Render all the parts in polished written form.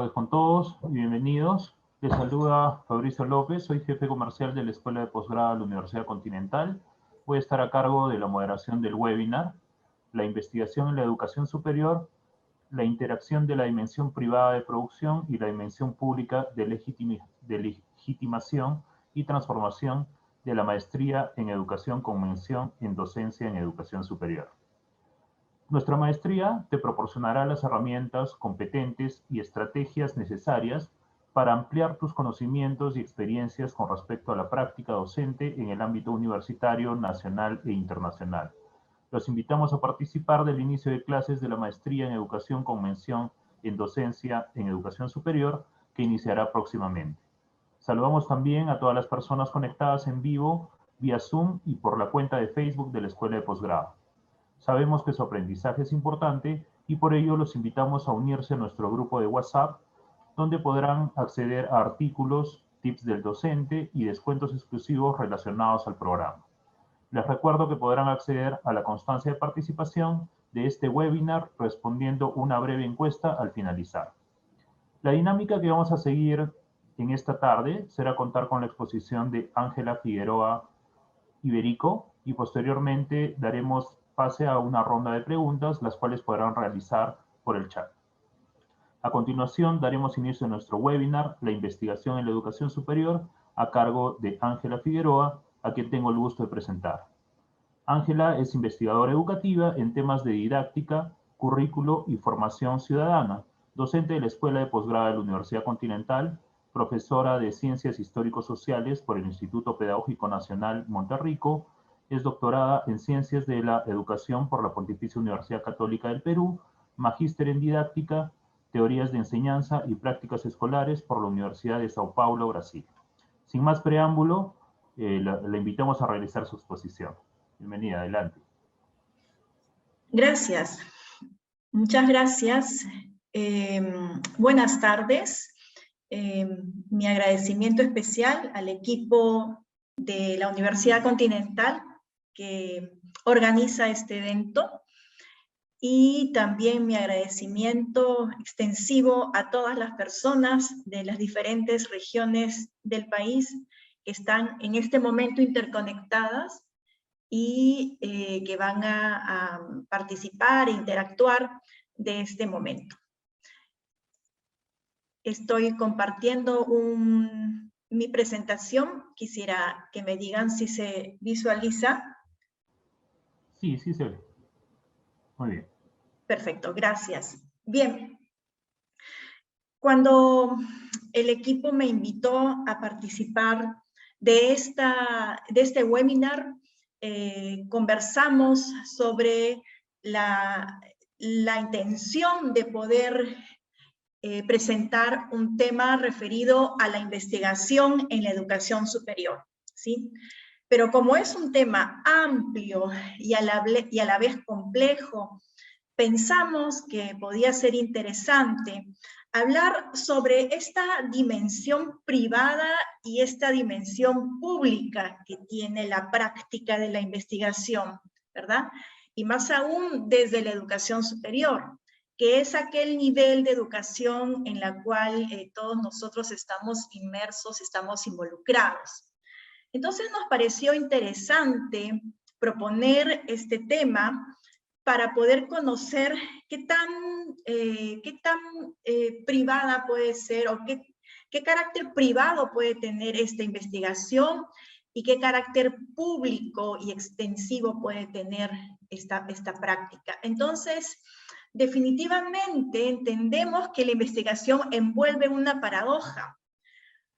tardes con todos y bienvenidos. Les saluda Fabricio López, soy jefe comercial de la Escuela de Posgrado de la Universidad Continental. Voy a estar a cargo de la moderación del webinar, la investigación en la educación superior, la interacción de la dimensión privada de producción y la dimensión pública de legitimación y transformación de la maestría en educación con mención en docencia en educación superior. Nuestra maestría te proporcionará las herramientas competentes y estrategias necesarias para ampliar tus conocimientos y experiencias con respecto a la práctica docente en el ámbito universitario, nacional e internacional. Los invitamos a participar del inicio de clases de la maestría en educación con mención en docencia en educación superior, que iniciará próximamente. Saludamos también a todas las personas conectadas en vivo vía Zoom y por la cuenta de Facebook de la Escuela de Posgrado. Sabemos que su aprendizaje es importante y por ello los invitamos a unirse a nuestro grupo de WhatsApp, donde podrán acceder a artículos, tips del docente y descuentos exclusivos relacionados al programa. Les recuerdo que podrán acceder a la constancia de participación de este webinar respondiendo una breve encuesta al finalizar. La dinámica que vamos a seguir en esta tarde será contar con la exposición de Ángela Figueroa Iberico y posteriormente daremos pase a una ronda de preguntas, las cuales podrán realizar por el chat. A continuación daremos inicio a nuestro webinar, la investigación en la educación superior, a cargo de Ángela Figueroa, a quien tengo el gusto de presentar. Ángela es investigadora educativa en temas de didáctica, currículo y formación ciudadana, docente de la Escuela de Posgrado de la Universidad Continental, profesora de Ciencias Histórico-Sociales por el Instituto Pedagógico Nacional Monterrico, es doctorada en Ciencias de la Educación por la Pontificia Universidad Católica del Perú, magíster en Didáctica, Teorías de Enseñanza y Prácticas Escolares por la Universidad de Sao Paulo, Brasil. Sin más preámbulo, la invitamos a realizar su exposición. Bienvenida, adelante. Gracias. Muchas gracias. Buenas tardes. Mi agradecimiento especial al equipo de la Universidad Continental que organiza este evento y también mi agradecimiento extensivo a todas las personas de las diferentes regiones del país que están en este momento interconectadas y que van a participar e interactuar de este momento. Estoy compartiendo mi presentación. Quisiera que me digan si se visualiza. Sí, sí se ve. Muy bien. Perfecto, gracias. Bien. Cuando el equipo me invitó a participar de este webinar, conversamos sobre la intención de poder presentar un tema referido a la investigación en la educación superior, ¿sí? Pero como es un tema amplio y a la vez complejo, pensamos que podía ser interesante hablar sobre esta dimensión privada y esta dimensión pública que tiene la práctica de la investigación, ¿verdad? Y más aún desde la educación superior, que es aquel nivel de educación en la cual todos nosotros estamos inmersos, estamos involucrados. Entonces nos pareció interesante proponer este tema para poder conocer qué tan privada puede ser o qué carácter privado puede tener esta investigación y qué carácter público y extensivo puede tener esta práctica. Entonces, definitivamente entendemos que la investigación envuelve una paradoja,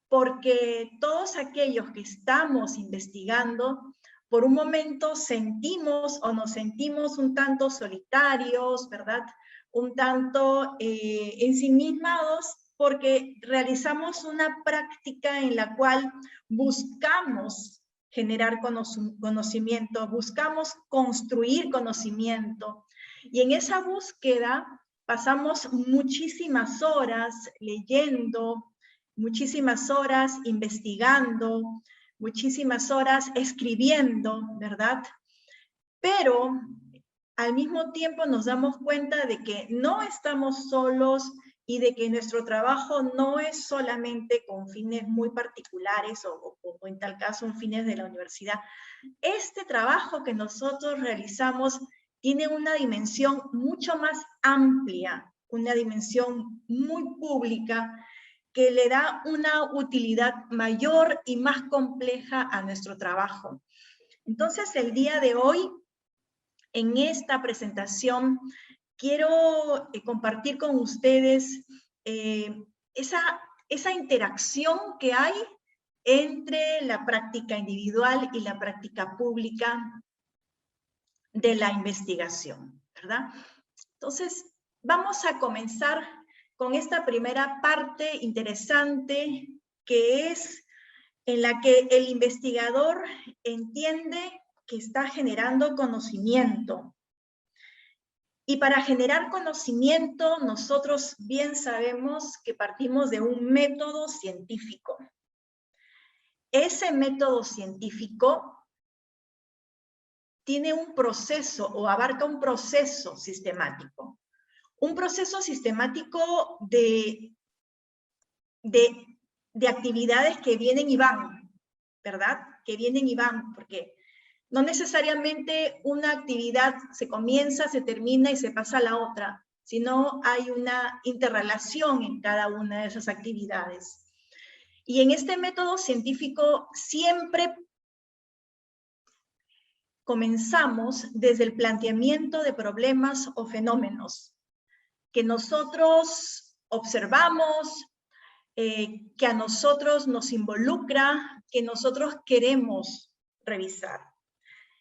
porque todos aquellos que estamos investigando, por un momento sentimos o nos sentimos un tanto solitarios, ¿verdad? Un tanto ensimismados, porque realizamos una práctica en la cual buscamos generar conocimiento, buscamos construir conocimiento, y en esa búsqueda pasamos muchísimas horas leyendo, muchísimas horas investigando, muchísimas horas escribiendo, ¿verdad? Pero al mismo tiempo nos damos cuenta de que no estamos solos y de que nuestro trabajo no es solamente con fines muy particulares o en tal caso con fines de la universidad. Este trabajo que nosotros realizamos tiene una dimensión mucho más amplia, una dimensión muy pública, que le da una utilidad mayor y más compleja a nuestro trabajo. Entonces, el día de hoy, en esta presentación, quiero compartir con ustedes esa interacción que hay entre la práctica individual y la práctica pública de la investigación, ¿verdad? Entonces, vamos a comenzar con esta primera parte interesante, que es en la que el investigador entiende que está generando conocimiento. Y para generar conocimiento, nosotros bien sabemos que partimos de un método científico. Ese método científico tiene un proceso o abarca un proceso sistemático. Un proceso sistemático de actividades que vienen y van, ¿verdad? Que vienen y van, porque no necesariamente una actividad se comienza, se termina y se pasa a la otra, sino hay una interrelación en cada una de esas actividades. Y en este método científico siempre comenzamos desde el planteamiento de problemas o fenómenos que nosotros observamos, que a nosotros nos involucra, que nosotros queremos revisar.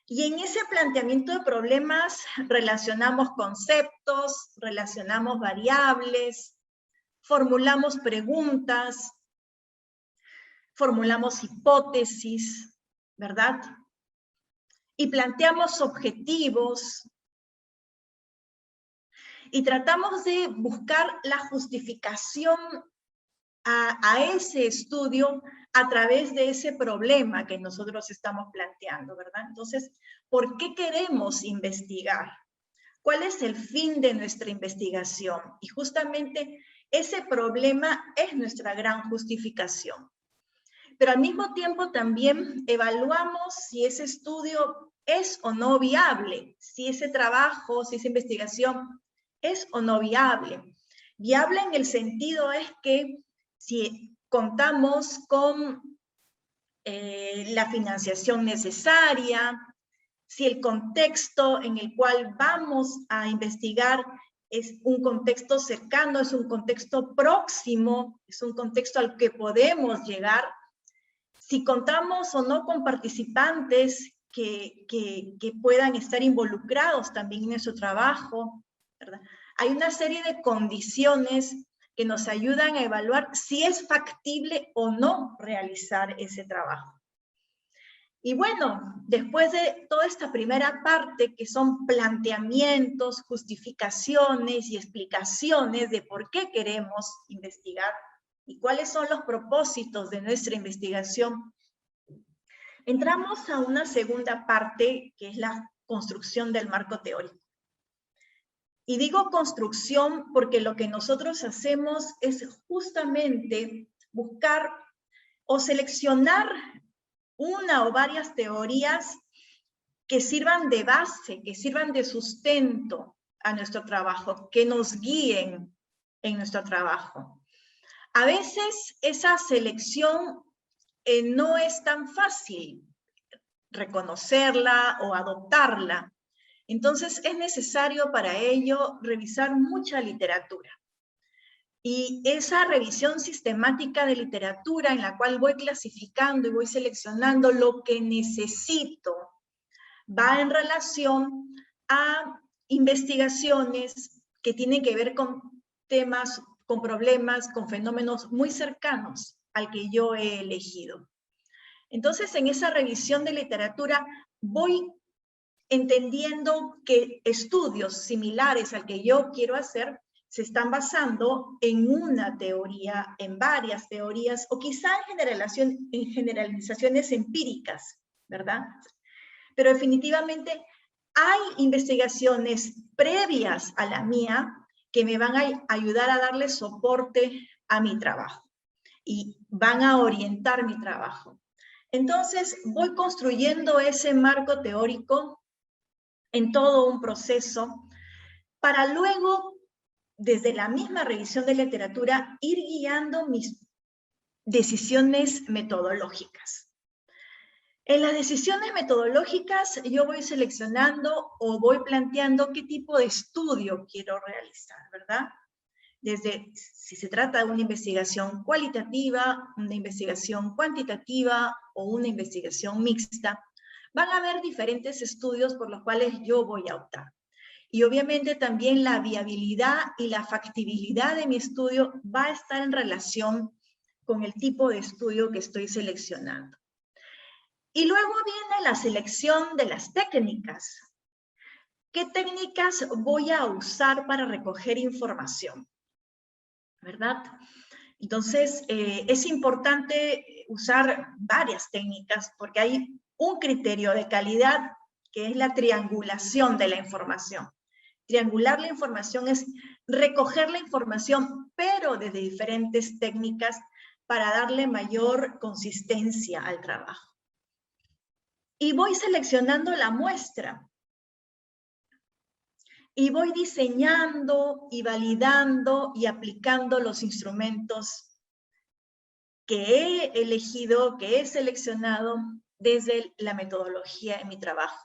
Y en ese planteamiento de problemas relacionamos conceptos, relacionamos variables, formulamos preguntas, formulamos hipótesis, ¿verdad? Y planteamos objetivos y tratamos de buscar la justificación a ese estudio a través de ese problema que nosotros estamos planteando, ¿verdad? Entonces, ¿por qué queremos investigar? ¿Cuál es el fin de nuestra investigación? Y justamente ese problema es nuestra gran justificación. Pero al mismo tiempo también evaluamos si ese estudio es o no viable, si ese trabajo, si esa investigación es o no viable. Viable en el sentido es que si contamos con la financiación necesaria, si el contexto en el cual vamos a investigar es un contexto cercano, es un contexto próximo, es un contexto al que podemos llegar, si contamos o no con participantes que puedan estar involucrados también en nuestro trabajo, ¿verdad? Hay una serie de condiciones que nos ayudan a evaluar si es factible o no realizar ese trabajo. Y bueno, después de toda esta primera parte, que son planteamientos, justificaciones y explicaciones de por qué queremos investigar y cuáles son los propósitos de nuestra investigación, entramos a una segunda parte, que es la construcción del marco teórico. Y digo construcción porque lo que nosotros hacemos es justamente buscar o seleccionar una o varias teorías que sirvan de base, que sirvan de sustento a nuestro trabajo, que nos guíen en nuestro trabajo. A veces esa selección no es tan fácil reconocerla o adoptarla. Entonces es necesario para ello revisar mucha literatura. Y esa revisión sistemática de literatura en la cual voy clasificando y voy seleccionando lo que necesito va en relación a investigaciones que tienen que ver con temas, con problemas, con fenómenos muy cercanos al que yo he elegido. Entonces, en esa revisión de literatura voy entendiendo que estudios similares al que yo quiero hacer se están basando en una teoría, en varias teorías, o quizá en generalizaciones empíricas, ¿verdad? Pero definitivamente hay investigaciones previas a la mía que me van a ayudar a darle soporte a mi trabajo y van a orientar mi trabajo. Entonces, voy construyendo ese marco teórico en todo un proceso para luego, desde la misma revisión de literatura, ir guiando mis decisiones metodológicas. En las decisiones metodológicas yo voy seleccionando o voy planteando qué tipo de estudio quiero realizar, ¿verdad? Desde si se trata de una investigación cualitativa, una investigación cuantitativa o una investigación mixta, van a haber diferentes estudios por los cuales yo voy a optar. Y obviamente también la viabilidad y la factibilidad de mi estudio va a estar en relación con el tipo de estudio que estoy seleccionando. Y luego viene la selección de las técnicas. ¿Qué técnicas voy a usar para recoger información? ¿Verdad? Entonces, es importante usar varias técnicas porque hay un criterio de calidad que es la triangulación de la información. Triangular la información es recoger la información, pero desde diferentes técnicas para darle mayor consistencia al trabajo. Y voy seleccionando la muestra. Y voy diseñando y validando y aplicando los instrumentos que he elegido, que he seleccionado desde la metodología en mi trabajo.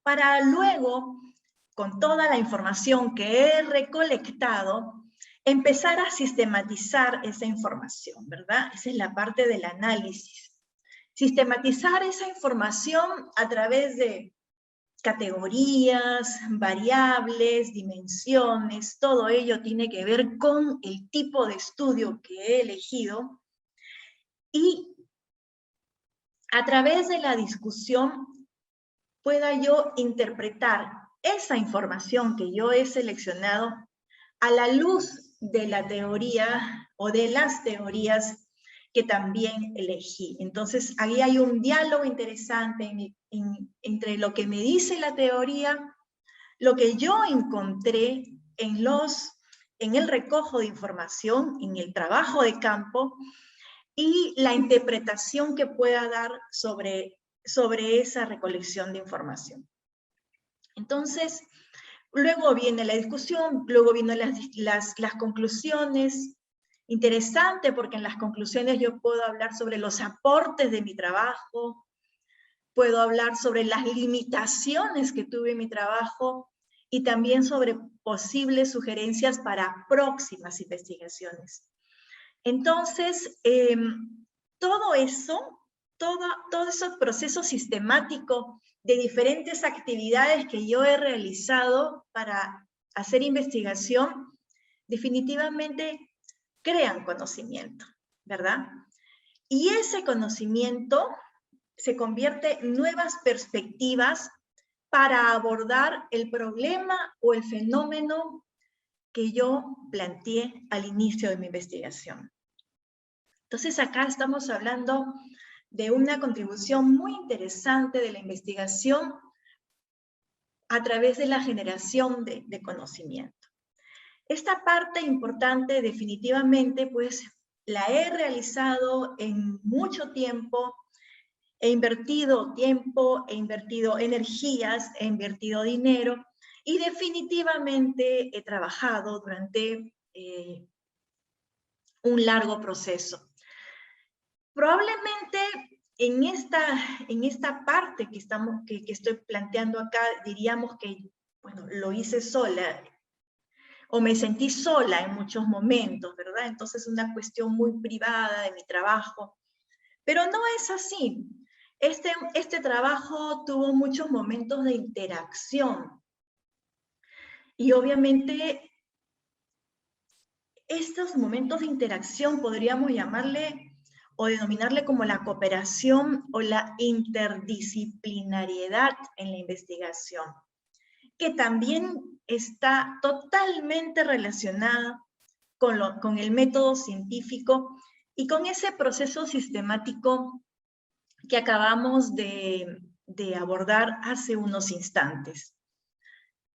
Para luego, con toda la información que he recolectado, empezar a sistematizar esa información, ¿verdad? Esa es la parte del análisis. Sistematizar esa información a través de categorías, variables, dimensiones, todo ello tiene que ver con el tipo de estudio que he elegido y a través de la discusión pueda yo interpretar esa información que yo he seleccionado a la luz de la teoría o de las teorías que también elegí. Entonces, ahí hay un diálogo interesante entre lo que me dice la teoría, lo que yo encontré en el recojo de información, en el trabajo de campo, y la interpretación que pueda dar sobre esa recolección de información. Entonces, luego viene la discusión, luego vienen las conclusiones. Interesante porque en las conclusiones yo puedo hablar sobre los aportes de mi trabajo, puedo hablar sobre las limitaciones que tuve en mi trabajo y también sobre posibles sugerencias para próximas investigaciones. Entonces, todo ese proceso sistemático de diferentes actividades que yo he realizado para hacer investigación, definitivamente crean conocimiento, ¿verdad? Y ese conocimiento se convierte en nuevas perspectivas para abordar el problema o el fenómeno que yo planteé al inicio de mi investigación. Entonces acá estamos hablando de una contribución muy interesante de la investigación a través de la generación de conocimiento. Esta parte importante definitivamente pues la he realizado en mucho tiempo, he invertido tiempo, he invertido energías, he invertido dinero y definitivamente he trabajado durante un largo proceso. Probablemente en esta parte que estoy planteando acá, diríamos que, bueno, lo hice sola, o me sentí sola en muchos momentos, ¿verdad? Entonces es una cuestión muy privada de mi trabajo. Pero no es así. Este trabajo tuvo muchos momentos de interacción. Y obviamente estos momentos de interacción podríamos llamarle o denominarle como la cooperación o la interdisciplinariedad en la investigación, que también está totalmente relacionada con el método científico y con ese proceso sistemático que acabamos de abordar hace unos instantes.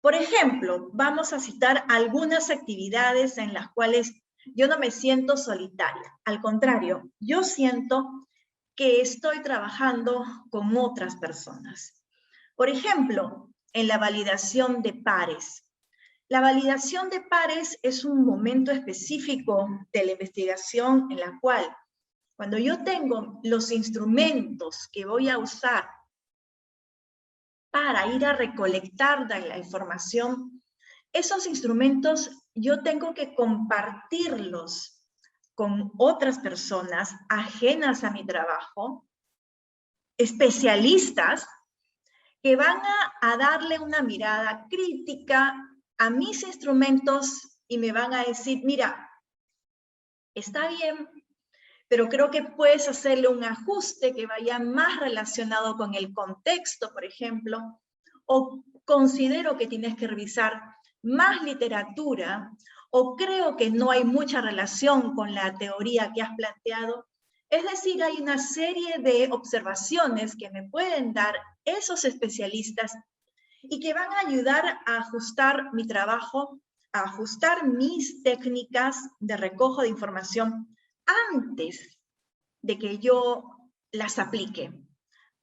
Por ejemplo, vamos a citar algunas actividades en las cuales yo no me siento solitaria. Al contrario, yo siento que estoy trabajando con otras personas. Por ejemplo, en la validación de pares. La validación de pares es un momento específico de la investigación en la cual, cuando yo tengo los instrumentos que voy a usar para ir a recolectar la información, esos instrumentos yo tengo que compartirlos con otras personas ajenas a mi trabajo, especialistas, que van a darle una mirada crítica a mis instrumentos y me van a decir, mira, está bien, pero creo que puedes hacerle un ajuste que vaya más relacionado con el contexto, por ejemplo, o considero que tienes que revisar más literatura, o creo que no hay mucha relación con la teoría que has planteado. Es decir, hay una serie de observaciones que me pueden dar esos especialistas y que van a ayudar a ajustar mi trabajo, a ajustar mis técnicas de recojo de información antes de que yo las aplique,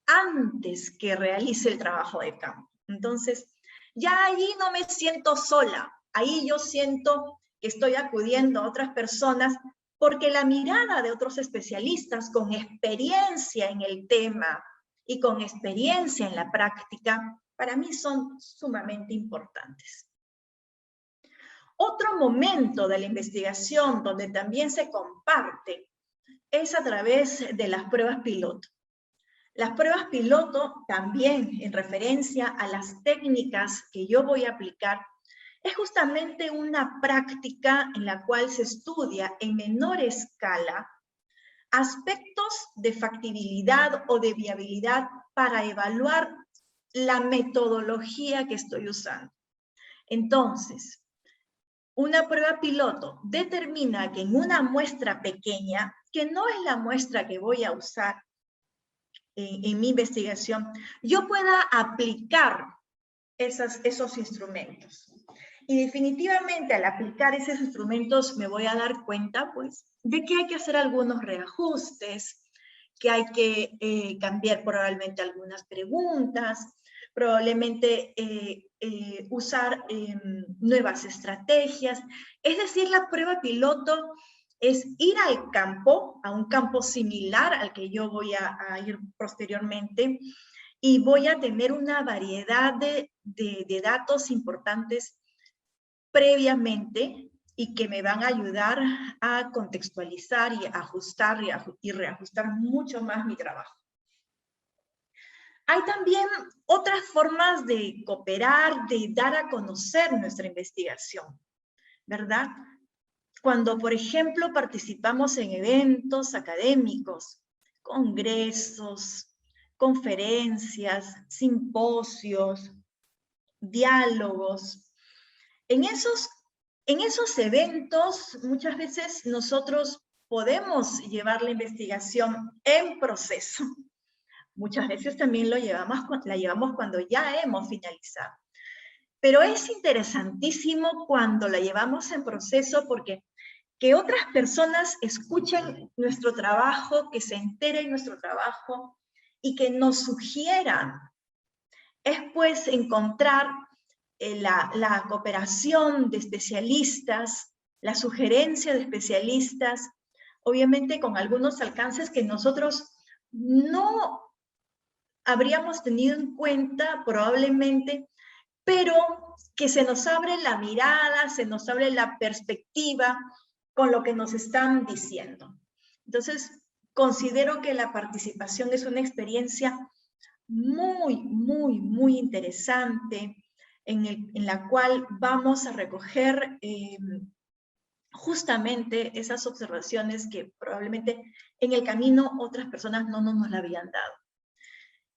antes que realice el trabajo de campo. Entonces, ya allí no me siento sola, ahí yo siento que estoy acudiendo a otras personas porque la mirada de otros especialistas con experiencia en el tema y con experiencia en la práctica, para mí son sumamente importantes. Otro momento de la investigación donde también se comparte es a través de las pruebas piloto. Las pruebas piloto también en referencia a las técnicas que yo voy a aplicar es justamente una práctica en la cual se estudia en menor escala aspectos de factibilidad o de viabilidad para evaluar la metodología que estoy usando. Entonces, una prueba piloto determina que en una muestra pequeña, que no es la muestra que voy a usar en mi investigación, yo pueda aplicar esos instrumentos. Y definitivamente al aplicar esos instrumentos me voy a dar cuenta, pues, de que hay que hacer algunos reajustes, que hay que cambiar probablemente algunas preguntas, probablemente usar nuevas estrategias. Es decir, la prueba piloto es ir al campo, a un campo similar al que yo voy a ir posteriormente, y voy a tener una variedad de datos importantes previamente y que me van a ayudar a contextualizar y ajustar y reajustar mucho más mi trabajo. Hay también otras formas de cooperar, de dar a conocer nuestra investigación, ¿verdad? Cuando, por ejemplo, participamos en eventos académicos, congresos, conferencias, simposios, diálogos. En esos eventos, muchas veces nosotros podemos llevar la investigación en proceso. Muchas veces también la llevamos cuando ya hemos finalizado. Pero es interesantísimo cuando la llevamos en proceso porque que otras personas escuchen nuestro trabajo, que se enteren nuestro trabajo y que nos sugieran. Es pues encontrar la cooperación de especialistas, la sugerencia de especialistas, obviamente con algunos alcances que nosotros no habríamos tenido en cuenta probablemente, pero que se nos abre la mirada, se nos abre la perspectiva con lo que nos están diciendo. Entonces, considero que la participación es una experiencia muy, muy, muy interesante en la cual vamos a recoger justamente esas observaciones que probablemente en el camino otras personas no nos la habían dado.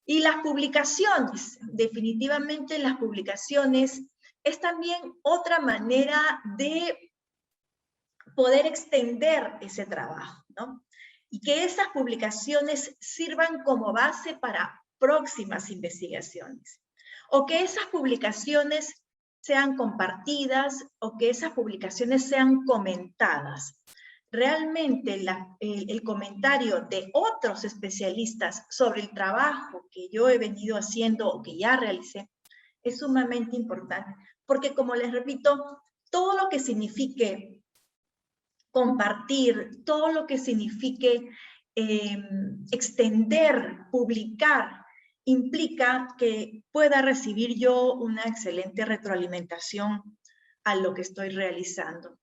Y las publicaciones, definitivamente las publicaciones es también otra manera de poder extender ese trabajo, ¿no? Y que esas publicaciones sirvan como base para próximas investigaciones. O que esas publicaciones sean compartidas o que esas publicaciones sean comentadas. Realmente el comentario de otros especialistas sobre el trabajo que yo he venido haciendo o que ya realicé es sumamente importante, porque como les repito, todo lo que signifique compartir, todo lo que signifique extender, publicar, implica que pueda recibir yo una excelente retroalimentación a lo que estoy realizando.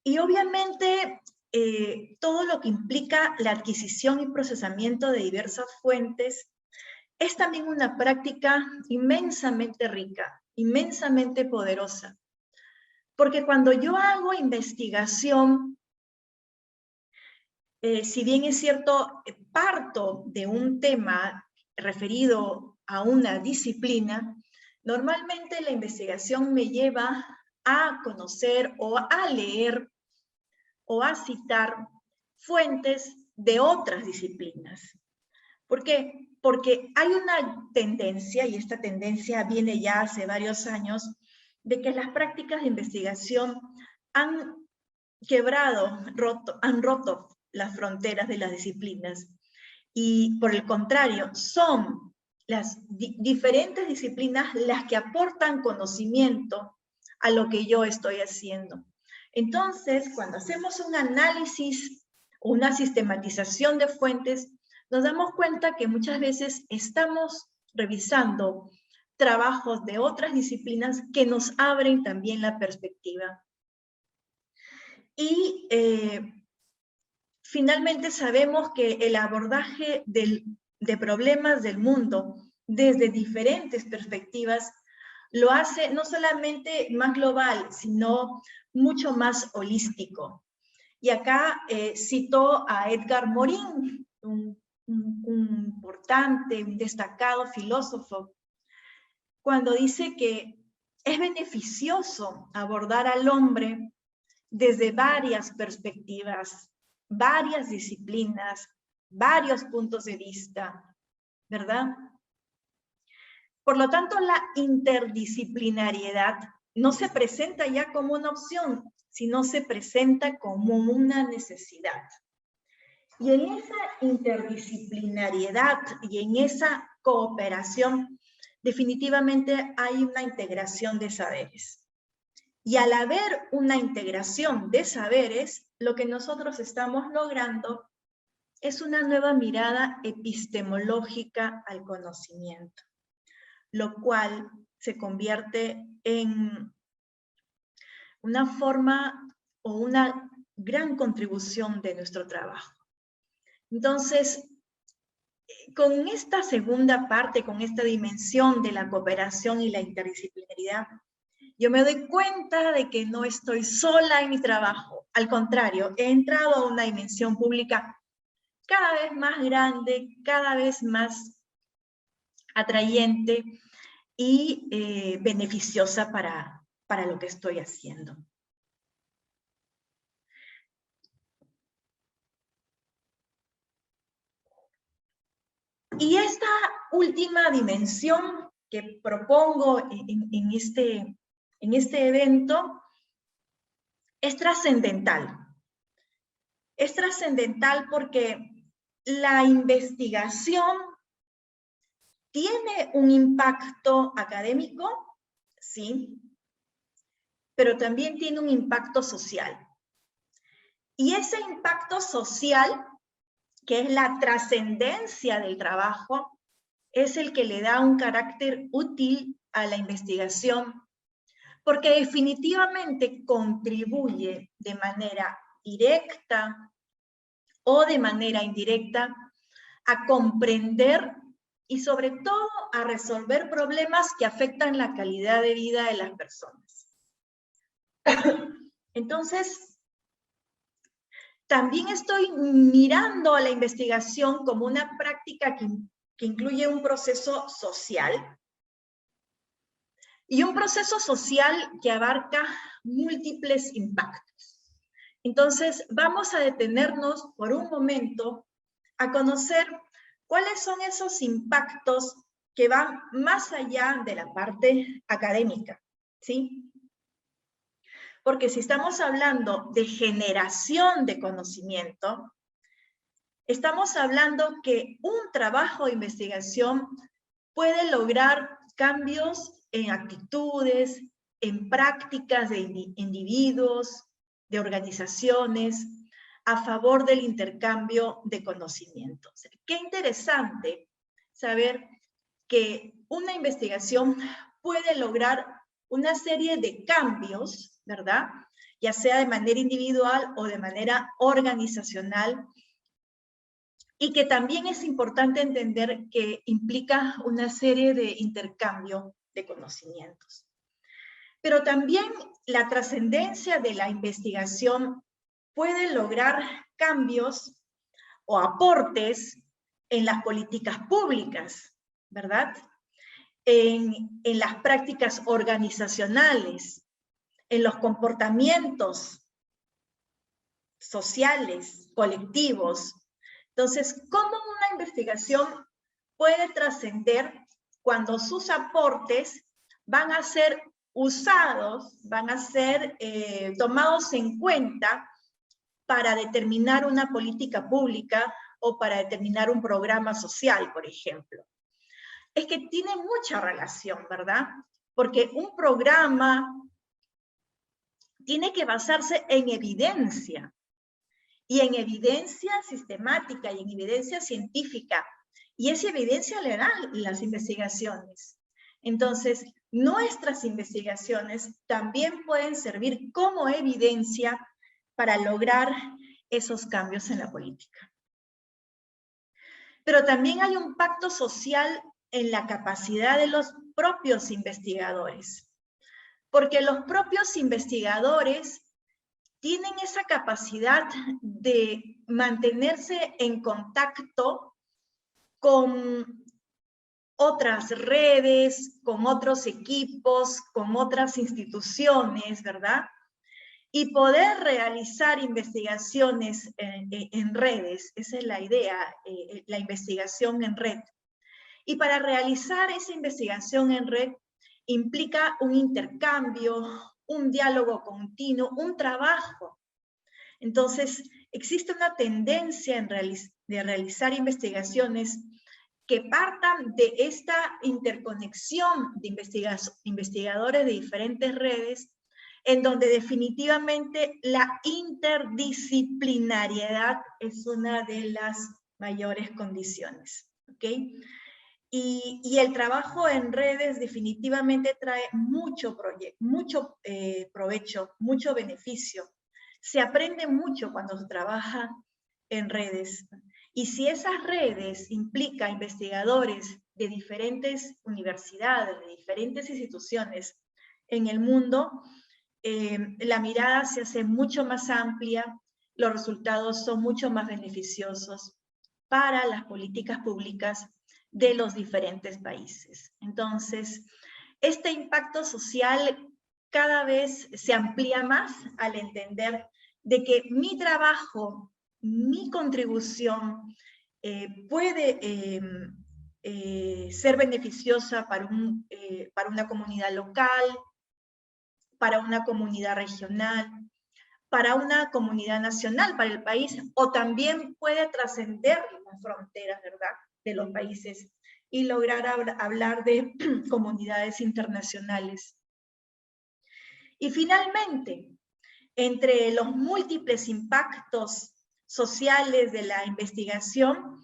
Y obviamente todo lo que implica la adquisición y procesamiento de diversas fuentes es también una práctica inmensamente rica, inmensamente poderosa. Porque cuando yo hago investigación, si bien es cierto, parto de un tema referido a una disciplina, normalmente la investigación me lleva a conocer o a leer o a citar fuentes de otras disciplinas. ¿Por qué? Porque hay una tendencia, y esta tendencia viene ya hace varios años, de que las prácticas de investigación han quebrado, han roto las fronteras de las disciplinas. Y por el contrario, son las diferentes disciplinas las que aportan conocimiento a lo que yo estoy haciendo. Entonces, cuando hacemos un análisis o una sistematización de fuentes, nos damos cuenta que muchas veces estamos revisando trabajos de otras disciplinas que nos abren también la perspectiva. Y finalmente sabemos que el abordaje de problemas del mundo desde diferentes perspectivas lo hace no solamente más global, sino mucho más holístico. Y acá cito a Edgar Morin, un importante, un destacado filósofo, cuando dice que es beneficioso abordar al hombre desde varias perspectivas, varias disciplinas, varios puntos de vista, ¿verdad? Por lo tanto, la interdisciplinariedad no se presenta ya como una opción, sino se presenta como una necesidad. Y en esa interdisciplinariedad y en esa cooperación, definitivamente hay una integración de saberes. Y al haber una integración de saberes, lo que nosotros estamos logrando es una nueva mirada epistemológica al conocimiento, lo cual se convierte en una forma o una gran contribución de nuestro trabajo. Entonces, con esta segunda parte, con esta dimensión de la cooperación y la interdisciplinaridad, yo me doy cuenta de que no estoy sola en mi trabajo. Al contrario, he entrado a una dimensión pública cada vez más grande, cada vez más atrayente y beneficiosa para lo que estoy haciendo. Y esta última dimensión que propongo en este evento es trascendental. Es trascendental porque la investigación tiene un impacto académico, sí, pero también tiene un impacto social. Y ese impacto social, que es la trascendencia del trabajo, es el que le da un carácter útil a la investigación, porque definitivamente contribuye de manera directa o de manera indirecta a comprender y sobre todo a resolver problemas que afectan la calidad de vida de las personas. Entonces, también estoy mirando a la investigación como una práctica que incluye un proceso social, y un proceso social que abarca múltiples impactos. Entonces, vamos a detenernos por un momento a conocer cuáles son esos impactos que van más allá de la parte académica, ¿sí? Porque si estamos hablando de generación de conocimiento, estamos hablando que un trabajo de investigación puede lograr cambios en actitudes, en prácticas de individuos, de organizaciones, a favor del intercambio de conocimientos. Qué interesante saber que una investigación puede lograr una serie de cambios, ¿verdad? Ya sea de manera individual o de manera organizacional, y que también es importante entender que implica una serie de intercambio de conocimientos. Pero también la trascendencia de la investigación puede lograr cambios o aportes en las políticas públicas, ¿verdad? En las prácticas organizacionales, en los comportamientos sociales, colectivos. Entonces, ¿cómo una investigación puede trascender cuando sus aportes van a ser usados, van a ser tomados en cuenta para determinar una política pública o para determinar un programa social, por ejemplo? Es que tiene mucha relación, ¿verdad? Porque un programa tiene que basarse en evidencia, y en evidencia sistemática y en evidencia científica, y esa evidencia le dan las investigaciones. Entonces, nuestras investigaciones también pueden servir como evidencia para lograr esos cambios en la política. Pero también hay un pacto social en la capacidad de los propios investigadores, porque los propios investigadores tienen esa capacidad de mantenerse en contacto con otras redes, con otros equipos, con otras instituciones, ¿verdad? Y poder realizar investigaciones en redes. Esa es la idea, la investigación en red. Y para realizar esa investigación en red implica un intercambio, un diálogo continuo, un trabajo. Entonces, existe una tendencia de realizar investigaciones que partan de esta interconexión de investigadores de diferentes redes, en donde definitivamente la interdisciplinariedad es una de las mayores condiciones, ¿ok? Y el trabajo en redes definitivamente trae mucho provecho, mucho beneficio. Se aprende mucho cuando se trabaja en redes. Y si esas redes implican investigadores de diferentes universidades, de diferentes instituciones en el mundo, la mirada se hace mucho más amplia, los resultados son mucho más beneficiosos para las políticas públicas de los diferentes países. Entonces, este impacto social cada vez se amplía más al entender de que mi trabajo, mi contribución puede ser beneficiosa para una comunidad local, para una comunidad regional, para una comunidad nacional, para el país, o también puede trascender las fronteras, ¿verdad?, de los países y lograr hablar de comunidades internacionales. Y finalmente, entre los múltiples impactos sociales de la investigación,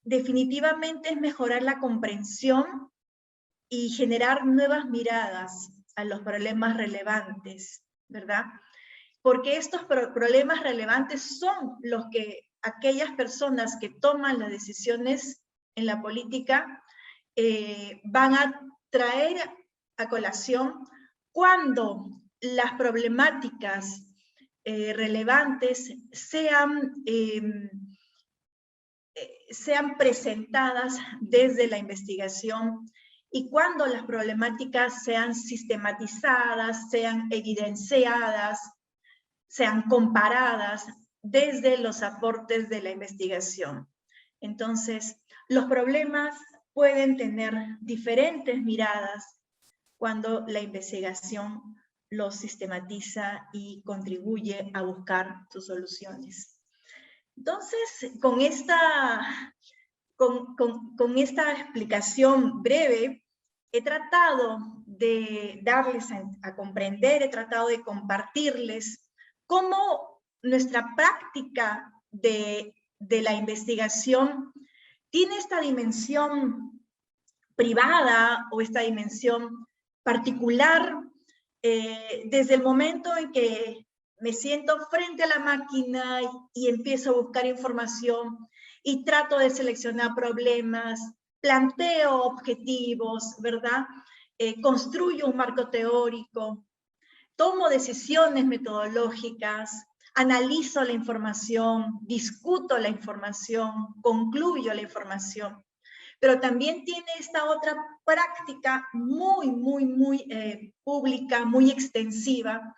definitivamente es mejorar la comprensión y generar nuevas miradas a los problemas relevantes, ¿verdad? Porque estos problemas relevantes son los que aquellas personas que toman las decisiones en la política van a traer a colación cuando las problemáticas relevantes sean presentadas desde la investigación y cuando las problemáticas sean sistematizadas, sean evidenciadas, sean comparadas desde los aportes de la investigación. Entonces, los problemas pueden tener diferentes miradas cuando la investigación los sistematiza y contribuye a buscar sus soluciones. Entonces, con esta explicación breve, he tratado de darles a comprender, he tratado de compartirles cómo nuestra práctica de la investigación tiene esta dimensión privada o esta dimensión particular desde el momento en que me siento frente a la máquina y empiezo a buscar información y trato de seleccionar problemas, planteo objetivos, ¿verdad? Construyo un marco teórico, tomo decisiones metodológicas, analizo la información, discuto la información, concluyo la información. Pero también tiene esta otra práctica muy pública, muy extensiva,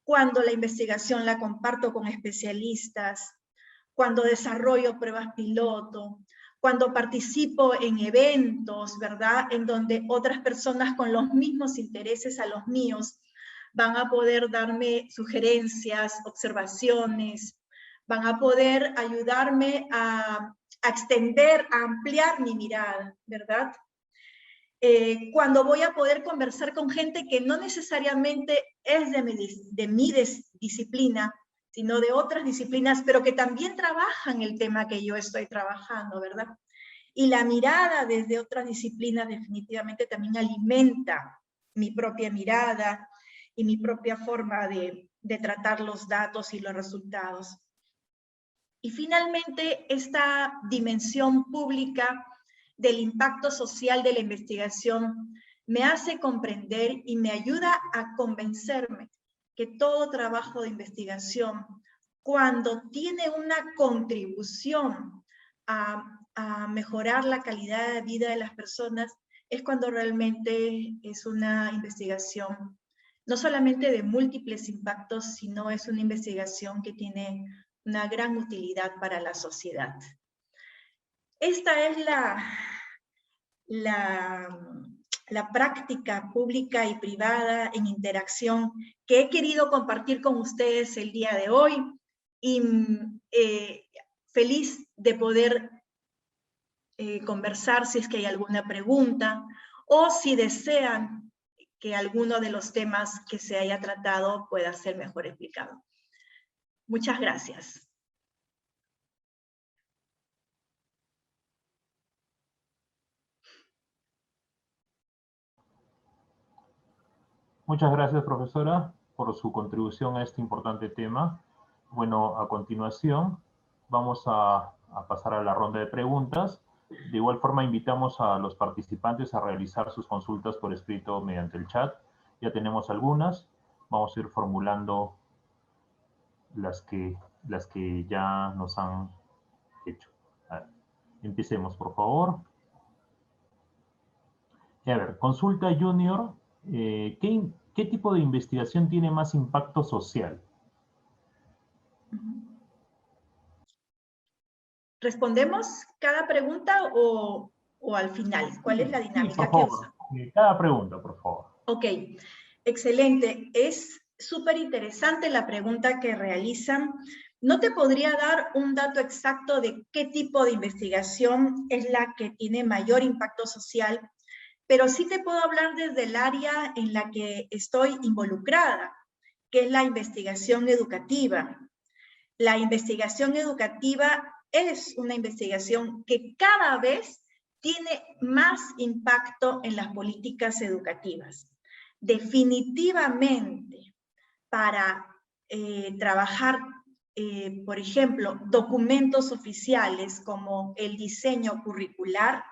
cuando la investigación la comparto con especialistas, cuando desarrollo pruebas piloto, cuando participo en eventos, ¿verdad? En donde otras personas con los mismos intereses a los míos van a poder darme sugerencias, observaciones, van a poder ayudarme a extender, a ampliar mi mirada, ¿verdad? Cuando voy a poder conversar con gente que no necesariamente es de mi disciplina, sino de otras disciplinas, pero que también trabajan el tema que yo estoy trabajando, ¿verdad? Y la mirada desde otras disciplinas definitivamente también alimenta mi propia mirada y mi propia forma de tratar los datos y los resultados. Y finalmente, esta dimensión pública del impacto social de la investigación me hace comprender y me ayuda a convencerme que todo trabajo de investigación, cuando tiene una contribución a mejorar la calidad de vida de las personas, es cuando realmente es una investigación no solamente de múltiples impactos, sino es una investigación que tiene una gran utilidad para la sociedad. Esta es la práctica pública y privada en interacción que he querido compartir con ustedes el día de hoy y feliz de poder conversar si es que hay alguna pregunta o si desean que alguno de los temas que se haya tratado pueda ser mejor explicado. Muchas gracias. Muchas gracias, profesora, por su contribución a este importante tema. Bueno, a continuación vamos a pasar a la ronda de preguntas. De igual forma, invitamos a los participantes a realizar sus consultas por escrito mediante el chat. Ya tenemos algunas. Vamos a ir formulando las que ya nos han hecho. A ver, empecemos, por favor. A ver, consulta junior. ¿Qué tipo de investigación tiene más impacto social? ¿Respondemos cada pregunta o al final? ¿Cuál es la dinámica que usa? Cada pregunta, por favor. Ok, excelente. Es súper interesante la pregunta que realizan. No te podría dar un dato exacto de qué tipo de investigación es la que tiene mayor impacto social, pero sí te puedo hablar desde el área en la que estoy involucrada, que es la investigación educativa. La investigación educativa es una investigación que cada vez tiene más impacto en las políticas educativas. Definitivamente, para trabajar, por ejemplo, documentos oficiales como el diseño curricular,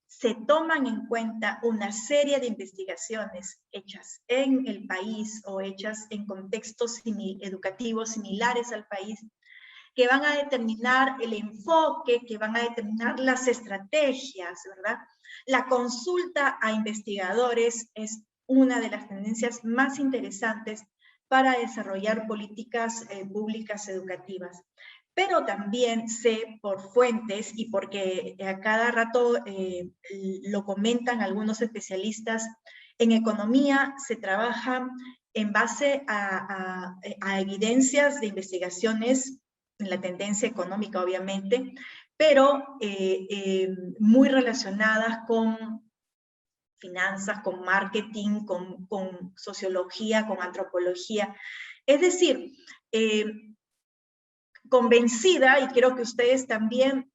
se toman en cuenta una serie de investigaciones hechas en el país o hechas en contextos educativos similares al país, que van a determinar el enfoque, que van a determinar las estrategias, ¿verdad? La consulta a investigadores es una de las tendencias más interesantes para desarrollar políticas públicas educativas. pero también sé por fuentes y porque a cada rato lo comentan algunos especialistas, en economía se trabaja en base a evidencias de investigaciones en la tendencia económica, obviamente, pero muy relacionadas con finanzas, con marketing, con sociología, con antropología. Es decir, convencida, y creo que ustedes también,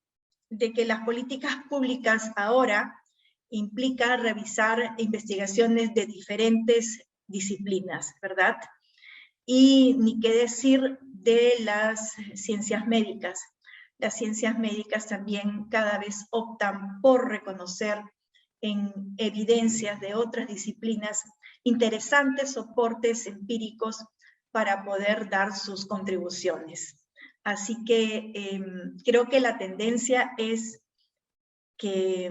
de que las políticas públicas ahora implican revisar investigaciones de diferentes disciplinas, ¿verdad? Y ni qué decir de las ciencias médicas. Las ciencias médicas también cada vez optan por reconocer en evidencias de otras disciplinas interesantes soportes empíricos para poder dar sus contribuciones. Así que creo que la tendencia es que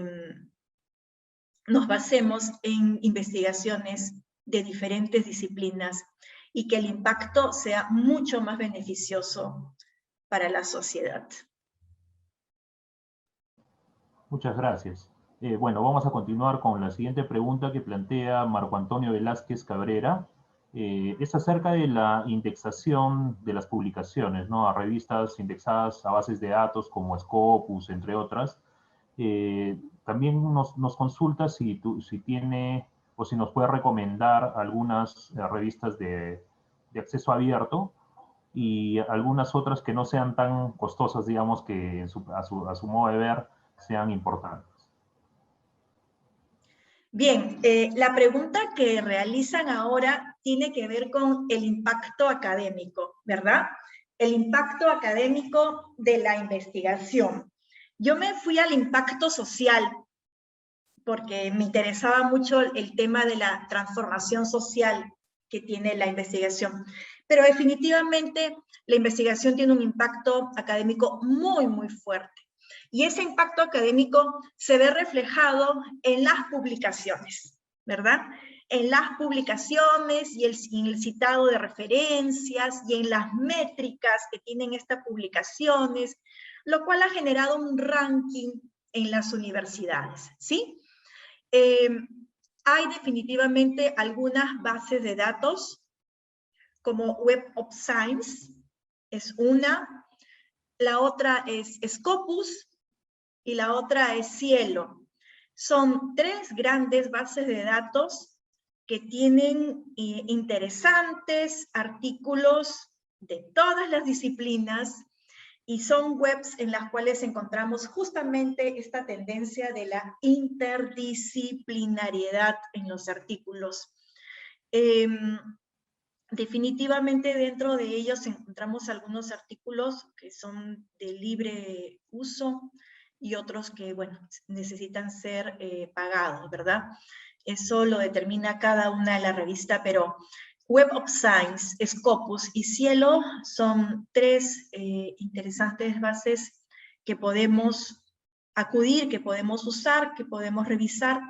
nos basemos en investigaciones de diferentes disciplinas y que el impacto sea mucho más beneficioso para la sociedad. Muchas gracias. Bueno, vamos a continuar con la siguiente pregunta que plantea Marco Antonio Velázquez Cabrera. Es acerca de la indexación de las publicaciones, ¿no? A revistas indexadas a bases de datos como Scopus, entre otras. También nos consulta si tiene o si nos puede recomendar algunas revistas de acceso abierto y algunas otras que no sean tan costosas, digamos, que a su modo de ver sean importantes. Bien, la pregunta que realizan ahora tiene que ver con el impacto académico, ¿verdad? El impacto académico de la investigación. Yo me fui al impacto social porque me interesaba mucho el tema de la transformación social que tiene la investigación. Pero definitivamente la investigación tiene un impacto académico muy, muy fuerte. Y ese impacto académico se ve reflejado en las publicaciones, ¿verdad? En las publicaciones y en el citado de referencias y en las métricas que tienen estas publicaciones, lo cual ha generado un ranking en las universidades, ¿sí? Hay definitivamente algunas bases de datos, como Web of Science, es una. La otra es Scopus y la otra es Cielo. Son tres grandes bases de datos que tienen interesantes artículos de todas las disciplinas y son webs en las cuales encontramos justamente esta tendencia de la interdisciplinariedad en los artículos. Definitivamente dentro de ellos encontramos algunos artículos que son de libre uso y otros que, bueno, necesitan ser pagados, ¿verdad? Eso lo determina cada una de la revista, pero Web of Science, Scopus y Cielo son tres interesantes bases que podemos acudir, que podemos usar, que podemos revisar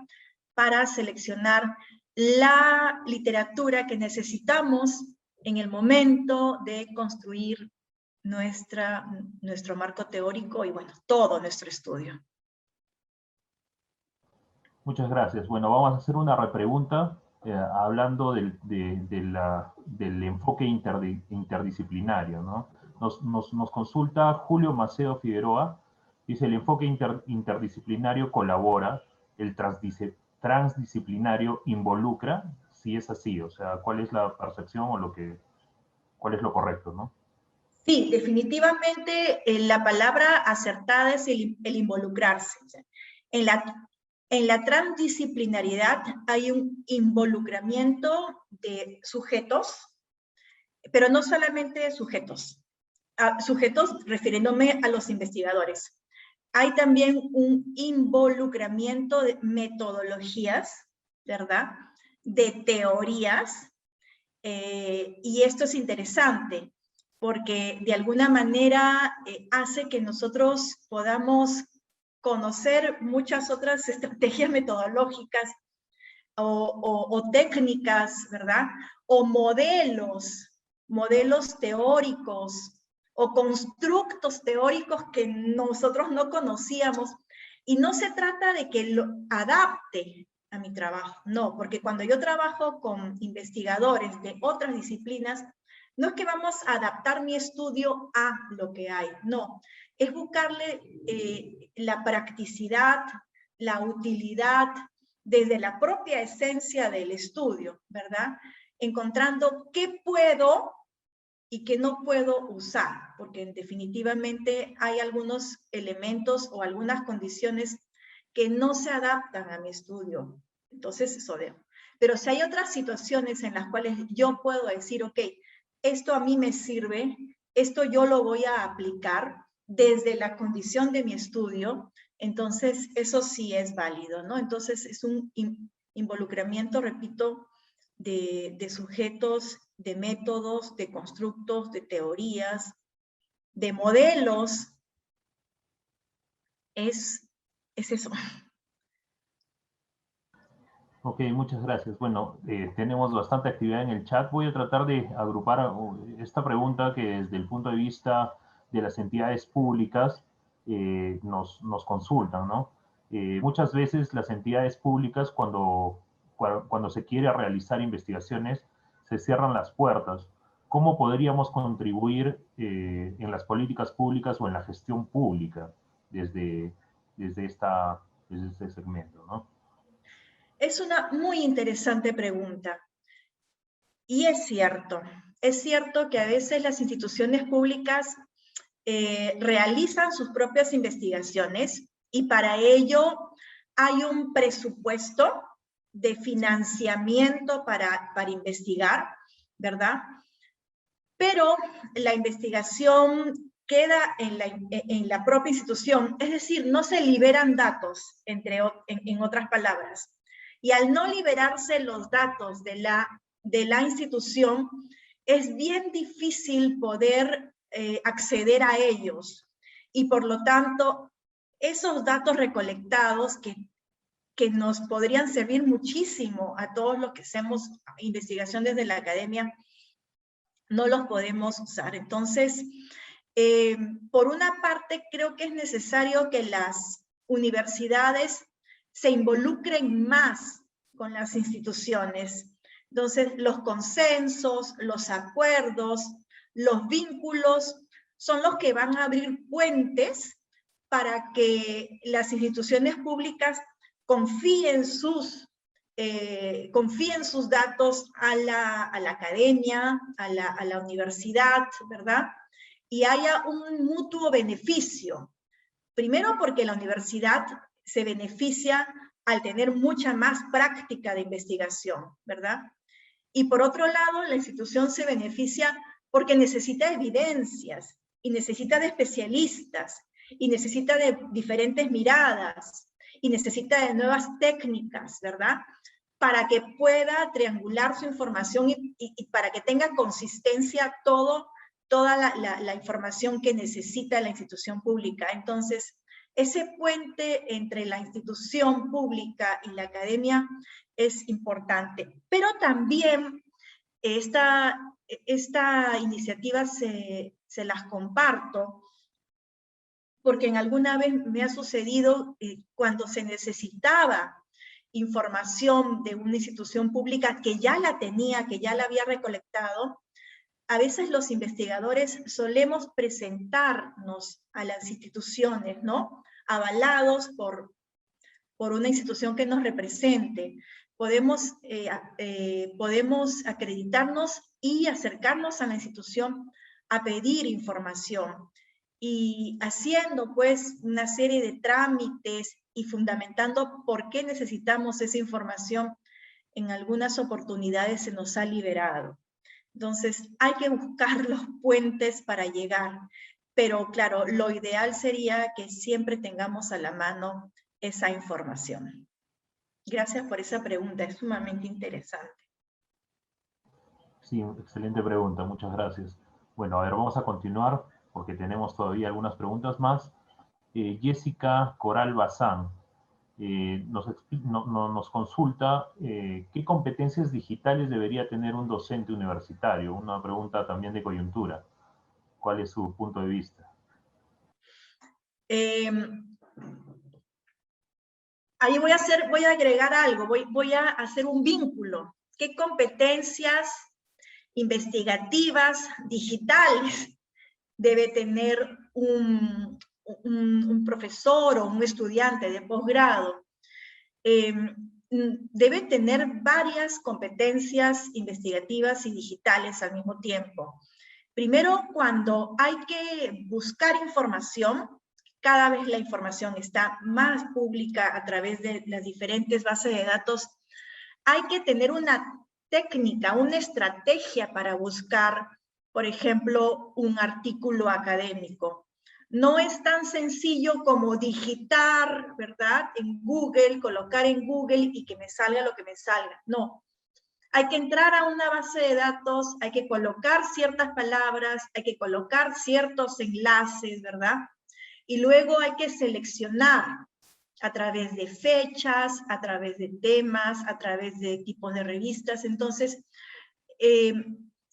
para seleccionar la literatura que necesitamos en el momento de construir nuestro marco teórico y, bueno, todo nuestro estudio. Muchas gracias. Bueno, vamos a hacer una repregunta hablando del enfoque interdisciplinario, ¿no? Nos consulta Julio Maceo Figueroa, dice, el enfoque interdisciplinario colabora, el transdisciplinario involucra, si es así, o sea, ¿cuál es la percepción o cuál es lo correcto, ¿no? Sí, definitivamente la palabra acertada es el involucrarse. En la transdisciplinariedad hay un involucramiento de sujetos, pero no solamente de sujetos, refiriéndome a los investigadores. Hay también un involucramiento de metodologías, ¿verdad? De teorías, y esto es interesante, porque de alguna manera hace que nosotros podamos conocer muchas otras estrategias metodológicas o técnicas, ¿verdad? O modelos teóricos o constructos teóricos que nosotros no conocíamos. Y no se trata de que lo adapte a mi trabajo, no, porque cuando yo trabajo con investigadores de otras disciplinas, no es que vamos a adaptar mi estudio a lo que hay, no, es buscarle la practicidad, la utilidad desde la propia esencia del estudio, ¿verdad? Encontrando qué puedo y qué no puedo usar, porque definitivamente hay algunos elementos o algunas condiciones que no se adaptan a mi estudio. Entonces, eso dejo. Pero si hay otras situaciones en las cuales yo puedo decir, ok, esto a mí me sirve, esto yo lo voy a aplicar desde la condición de mi estudio, entonces eso sí es válido, ¿no? Entonces es un involucramiento, repito, de sujetos, de métodos, de constructos, de teorías, de modelos. Es eso. Ok, muchas gracias. Bueno, tenemos bastante actividad en el chat. Voy a tratar de agrupar esta pregunta que desde el punto de vista de las entidades públicas nos consultan, ¿no? Muchas veces las entidades públicas cuando se quiere realizar investigaciones se cierran las puertas. ¿Cómo podríamos contribuir en las políticas públicas o en la gestión pública desde este segmento, ¿no? Es una muy interesante pregunta. Y es cierto que a veces las instituciones públicas realizan sus propias investigaciones y para ello hay un presupuesto de financiamiento para investigar, ¿verdad? Pero la investigación queda en la propia institución, es decir, no se liberan datos, en otras palabras. Y al no liberarse los datos de la institución, es bien difícil poder acceder a ellos. Y por lo tanto, esos datos recolectados que nos podrían servir muchísimo a todos los que hacemos investigación desde la academia, no los podemos usar. Entonces, por una parte, creo que es necesario que las universidades se involucren más con las instituciones. Entonces, los consensos, los acuerdos, los vínculos son los que van a abrir puentes para que las instituciones públicas confíen sus datos a la academia, a la universidad, ¿verdad? Y haya un mutuo beneficio. Primero porque la universidad se beneficia al tener mucha más práctica de investigación, ¿verdad? Y por otro lado, la institución se beneficia porque necesita evidencias y necesita de especialistas y necesita de diferentes miradas y necesita de nuevas técnicas, ¿verdad? Para que pueda triangular su información y para que tenga consistencia toda la información que necesita la institución pública. Entonces, ese puente entre la institución pública y la academia es importante. Pero también esta iniciativa se las comparto porque en alguna vez me ha sucedido cuando se necesitaba información de una institución pública que ya la tenía, que ya la había recolectado, a veces los investigadores solemos presentarnos a las instituciones, ¿no? Avalados por una institución que nos represente. Podemos acreditarnos y acercarnos a la institución a pedir información. Y haciendo pues una serie de trámites y fundamentando por qué necesitamos esa información, en algunas oportunidades se nos ha liberado. Entonces hay que buscar los puentes para llegar, pero claro, lo ideal sería que siempre tengamos a la mano esa información. Gracias por esa pregunta, es sumamente interesante. Sí, excelente pregunta, muchas gracias. Bueno, a ver, vamos a continuar porque tenemos todavía algunas preguntas más. Jessica Coral Bazán nos consulta qué competencias digitales debería tener un docente universitario, una pregunta también de coyuntura. cuál es su punto de vista. Ahí voy a agregar algo, voy a hacer un vínculo. ¿Qué competencias investigativas, digitales, debe tener un profesor o un estudiante de posgrado? Debe tener varias competencias investigativas y digitales al mismo tiempo. Primero, cuando hay que buscar información, cada vez la información está más pública a través de las diferentes bases de datos, hay que tener una técnica, una estrategia para buscar, por ejemplo, un artículo académico. No es tan sencillo como digitar, ¿verdad? En Google, colocar en Google y que me salga lo que me salga. No. Hay que entrar a una base de datos, hay que colocar ciertas palabras, hay que colocar ciertos enlaces, ¿verdad? Y luego hay que seleccionar a través de fechas, a través de temas, a través de tipos de revistas. Entonces,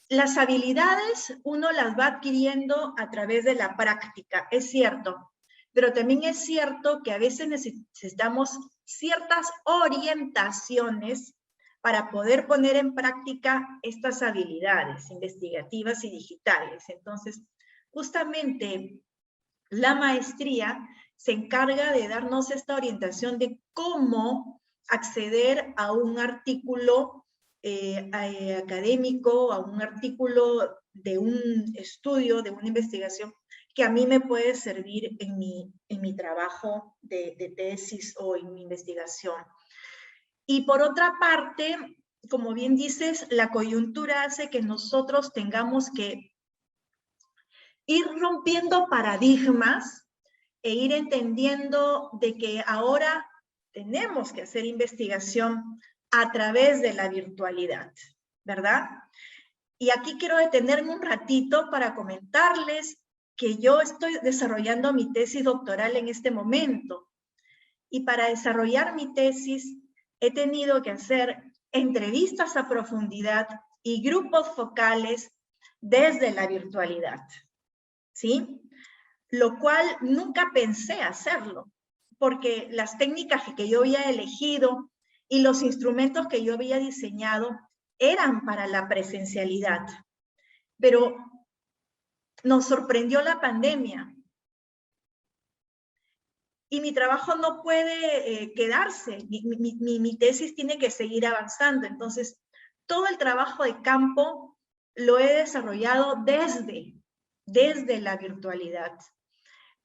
las habilidades uno las va adquiriendo a través de la práctica, es cierto, pero también es cierto que a veces necesitamos ciertas orientaciones para poder poner en práctica estas habilidades investigativas y digitales. Entonces, justamente la maestría se encarga de darnos esta orientación de cómo acceder a un artículo académico, a un artículo de un estudio, de una investigación, que a mí me puede servir en mi trabajo de tesis o en mi investigación. Y por otra parte, como bien dices, la coyuntura hace que nosotros tengamos que ir rompiendo paradigmas e ir entendiendo de que ahora tenemos que hacer investigación a través de la virtualidad, ¿verdad? Y aquí quiero detenerme un ratito para comentarles que yo estoy desarrollando mi tesis doctoral en este momento. Y para desarrollar mi tesis he tenido que hacer entrevistas a profundidad y grupos focales desde la virtualidad, ¿sí? Lo cual nunca pensé hacerlo, porque las técnicas que yo había elegido y los instrumentos que yo había diseñado eran para la presencialidad. Pero nos sorprendió la pandemia. Y mi trabajo no puede quedarse, mi tesis tiene que seguir avanzando. Entonces, todo el trabajo de campo lo he desarrollado desde la virtualidad.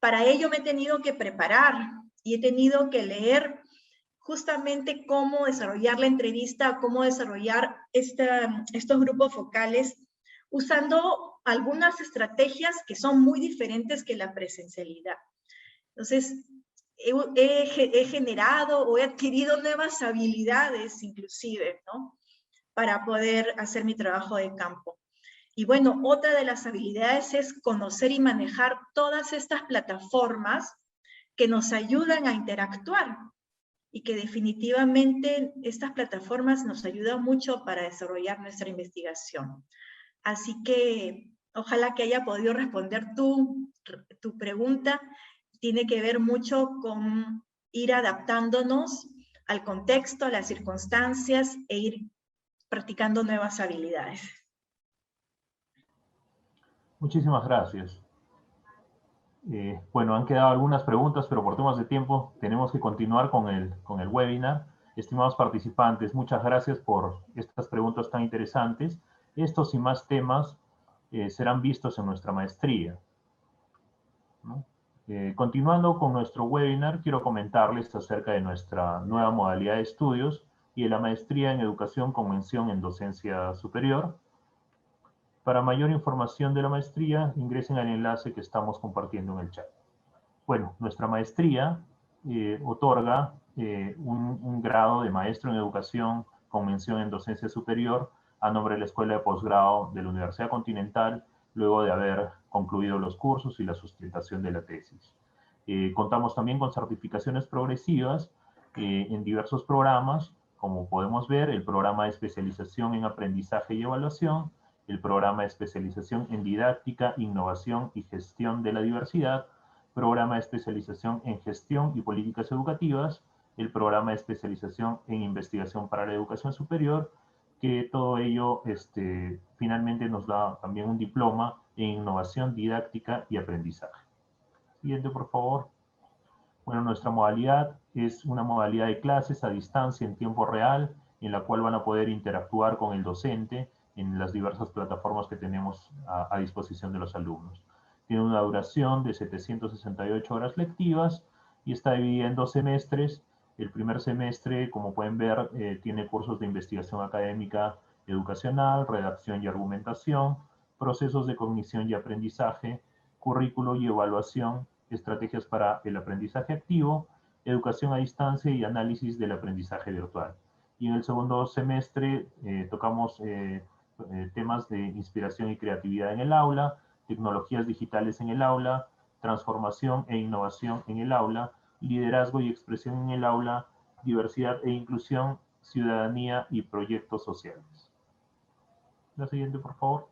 Para ello me he tenido que preparar y he tenido que leer justamente cómo desarrollar la entrevista, cómo desarrollar estos grupos focales, usando algunas estrategias que son muy diferentes que la presencialidad. Entonces, he generado o he adquirido nuevas habilidades inclusive, ¿no? Para poder hacer mi trabajo de campo. Y bueno, otra de las habilidades es conocer y manejar todas estas plataformas que nos ayudan a interactuar y que definitivamente estas plataformas nos ayudan mucho para desarrollar nuestra investigación. Así que ojalá que haya podido responder tu pregunta. Tiene que ver mucho con ir adaptándonos al contexto, a las circunstancias e ir practicando nuevas habilidades. Muchísimas gracias. Bueno, han quedado algunas preguntas, pero por temas de tiempo tenemos que continuar con el webinar. Estimados participantes, muchas gracias por estas preguntas tan interesantes. Estos y más temas serán vistos en nuestra maestría, ¿no? Continuando con nuestro webinar, quiero comentarles acerca de nuestra nueva modalidad de estudios y de la maestría en educación con mención en docencia superior. Para mayor información de la maestría, ingresen al enlace que estamos compartiendo en el chat. Bueno, nuestra maestría otorga un grado de maestro en educación con mención en docencia superior a nombre de la Escuela de Posgrado de la Universidad Continental, luego de haber concluido los cursos y la sustentación de la tesis. Contamos también con certificaciones progresivas en diversos programas, como podemos ver, el programa de especialización en aprendizaje y evaluación, el programa de especialización en didáctica, innovación y gestión de la diversidad, programa de especialización en gestión y políticas educativas, el programa de especialización en investigación para la educación superior, que todo ello finalmente nos da también un diploma en innovación, didáctica y aprendizaje. Siguiente, por favor. Bueno, nuestra modalidad es una modalidad de clases a distancia en tiempo real, en la cual van a poder interactuar con el docente en las diversas plataformas que tenemos a disposición de los alumnos. Tiene una duración de 768 horas lectivas y está dividida en 2 semestres. El primer semestre, como pueden ver, tiene cursos de investigación académica educacional, redacción y argumentación, procesos de cognición y aprendizaje, currículo y evaluación, estrategias para el aprendizaje activo, educación a distancia y análisis del aprendizaje virtual. Y en el segundo semestre tocamos temas de inspiración y creatividad en el aula, tecnologías digitales en el aula, transformación e innovación en el aula, liderazgo y expresión en el aula, diversidad e inclusión, ciudadanía y proyectos sociales. La siguiente, por favor.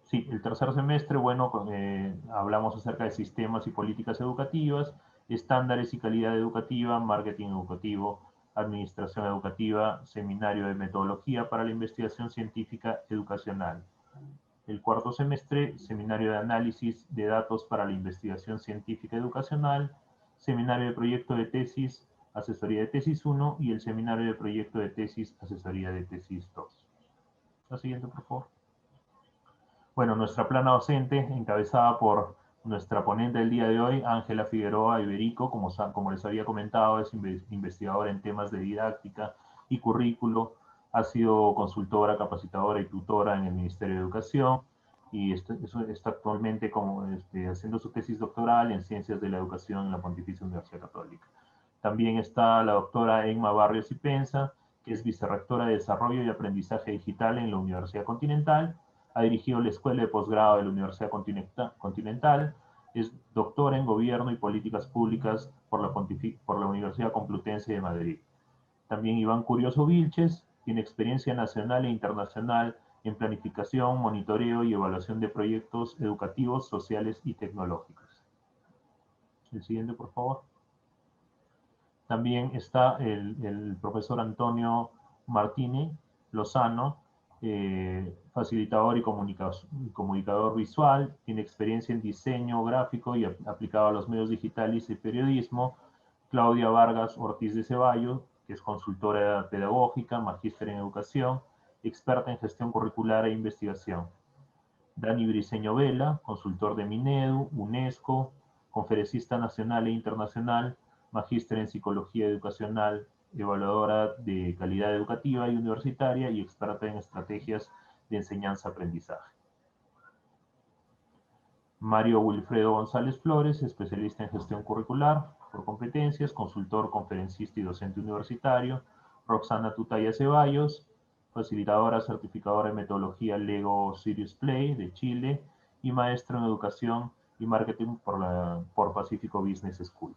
Sí, el tercer semestre, bueno, hablamos acerca de sistemas y políticas educativas, estándares y calidad educativa, marketing educativo, administración educativa, seminario de metodología para la investigación científica educacional. El cuarto semestre, seminario de análisis de datos para la investigación científica educacional, seminario de proyecto de tesis, asesoría de tesis 1 y el seminario de proyecto de tesis, asesoría de tesis 2. La siguiente, por favor. Bueno, nuestra plana docente, encabezada por nuestra ponente del día de hoy, Ángela Figueroa Iberico, como les había comentado, es investigadora en temas de didáctica y currículo, ha sido consultora, capacitadora y tutora en el Ministerio de Educación y está actualmente haciendo su tesis doctoral en Ciencias de la Educación en la Pontificia Universidad Católica. También está la doctora Emma Barrios y Pensa, que es vicerrectora de Desarrollo y Aprendizaje Digital en la Universidad Continental. Ha dirigido la Escuela de Posgrado de la Universidad Continental, es doctora en Gobierno y Políticas Públicas por la Universidad Complutense de Madrid. También Iván Curioso Vilches tiene experiencia nacional e internacional en planificación, monitoreo y evaluación de proyectos educativos, sociales y tecnológicos. El siguiente, por favor. También está el profesor Antonio Martínez Lozano, facilitador y comunicador visual, tiene experiencia en diseño gráfico y aplicado a los medios digitales y periodismo. Claudia Vargas Ortiz de Ceballos, que es consultora pedagógica, magíster en educación, experta en gestión curricular e investigación. Dani Briceño Vela, consultor de Minedu, UNESCO, conferencista nacional e internacional, magíster en psicología educacional, evaluadora de calidad educativa y universitaria y experta en estrategias de enseñanza-aprendizaje. Mario Wilfredo González Flores, especialista en gestión curricular por competencias, consultor, conferencista y docente universitario. Roxana Tutaya Ceballos, facilitadora, certificadora en metodología Lego Serious Play de Chile y maestra en educación y marketing por Pacífico Business School.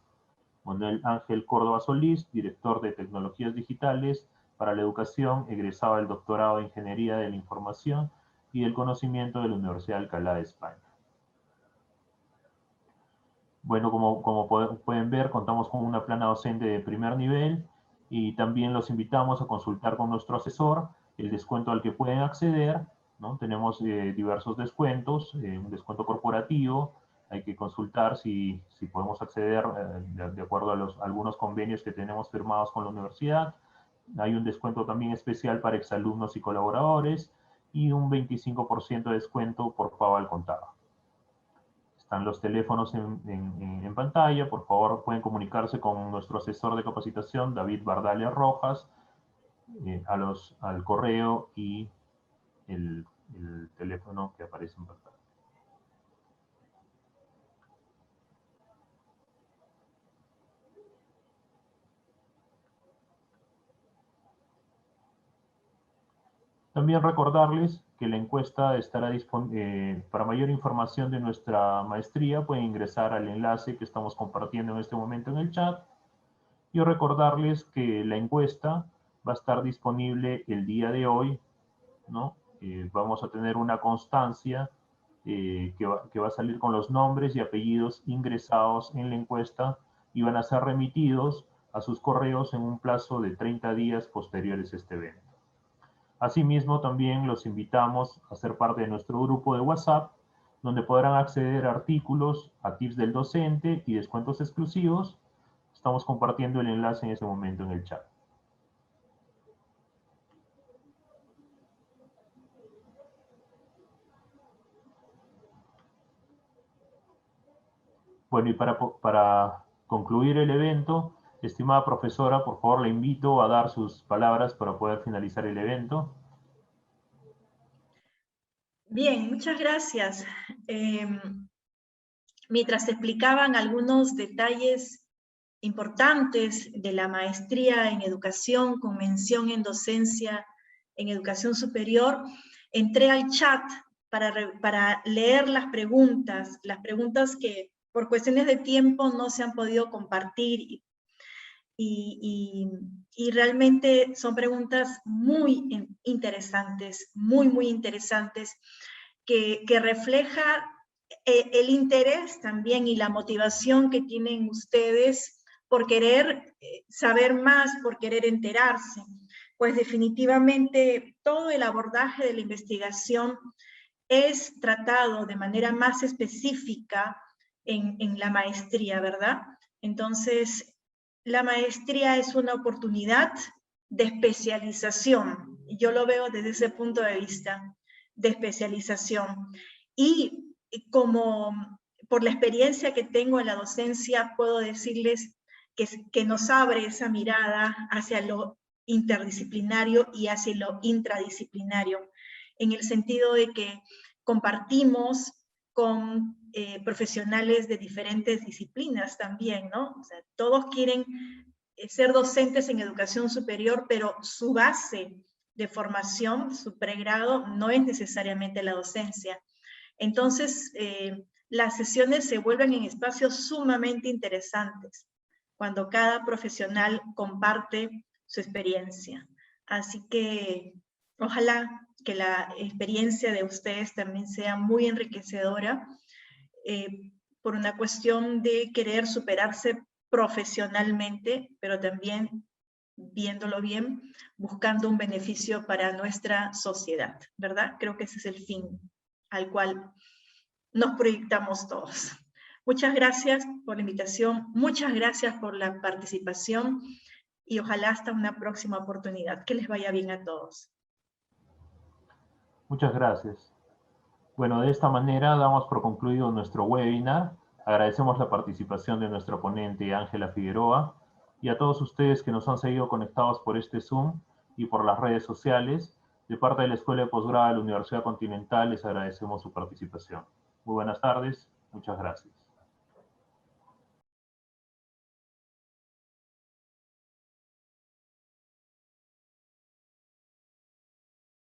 Manuel Ángel Córdoba Solís, director de tecnologías digitales para la educación, egresado del doctorado de Ingeniería de la Información y del Conocimiento de la Universidad de Alcalá de España. Bueno, como pueden ver, contamos con una plana docente de primer nivel y también los invitamos a consultar con nuestro asesor el descuento al que pueden acceder, ¿no? Tenemos diversos descuentos, un descuento corporativo, hay que consultar si podemos acceder de acuerdo a algunos convenios que tenemos firmados con la universidad. Hay un descuento también especial para exalumnos y colaboradores y un 25% de descuento por pago al contado. Están los teléfonos en pantalla, por favor pueden comunicarse con nuestro asesor de capacitación, David Bardalia Rojas, al correo y el teléfono que aparece en pantalla. También recordarles que la encuesta estará disponible. Para mayor información de nuestra maestría pueden ingresar al enlace que estamos compartiendo en este momento en el chat. Y recordarles que la encuesta va a estar disponible el día de hoy, ¿no? Vamos a tener una constancia que va a salir con los nombres y apellidos ingresados en la encuesta y van a ser remitidos a sus correos en un plazo de 30 días posteriores a este evento. Asimismo, también los invitamos a ser parte de nuestro grupo de WhatsApp, donde podrán acceder a artículos, a tips del docente y descuentos exclusivos. Estamos compartiendo el enlace en este momento en el chat. Bueno, y para concluir el evento, estimada profesora, por favor, la invito a dar sus palabras para poder finalizar el evento. Bien, muchas gracias. Mientras explicaban algunos detalles importantes de la maestría en educación con mención en docencia en educación superior, entré al chat para leer las preguntas que por cuestiones de tiempo no se han podido compartir y realmente son preguntas muy interesantes, muy interesantes, que refleja el interés también y la motivación que tienen ustedes por querer saber más, por querer enterarse. Pues definitivamente todo el abordaje de la investigación es tratado de manera más específica en la maestría, ¿verdad? Entonces, la maestría es una oportunidad de especialización. Yo lo veo desde ese punto de vista, de especialización. Y como por la experiencia que tengo en la docencia, puedo decirles que nos abre esa mirada hacia lo interdisciplinario y hacia lo intradisciplinario, en el sentido de que compartimos con profesionales de diferentes disciplinas también, ¿no? O sea, todos quieren ser docentes en educación superior, pero su base de formación, su pregrado, no es necesariamente la docencia. Entonces, las sesiones se vuelven en espacios sumamente interesantes, cuando cada profesional comparte su experiencia. Así que, ojalá que la experiencia de ustedes también sea muy enriquecedora, por una cuestión de querer superarse profesionalmente, pero también, viéndolo bien, buscando un beneficio para nuestra sociedad, ¿verdad? Creo que ese es el fin al cual nos proyectamos todos. Muchas gracias por la invitación, muchas gracias por la participación y ojalá hasta una próxima oportunidad. Que les vaya bien a todos. Muchas gracias. Bueno, de esta manera damos por concluido nuestro webinar. Agradecemos la participación de nuestra ponente Ángela Figueroa y a todos ustedes que nos han seguido conectados por este Zoom y por las redes sociales. De parte de la Escuela de Posgrado de la Universidad Continental les agradecemos su participación. Muy buenas tardes, muchas gracias.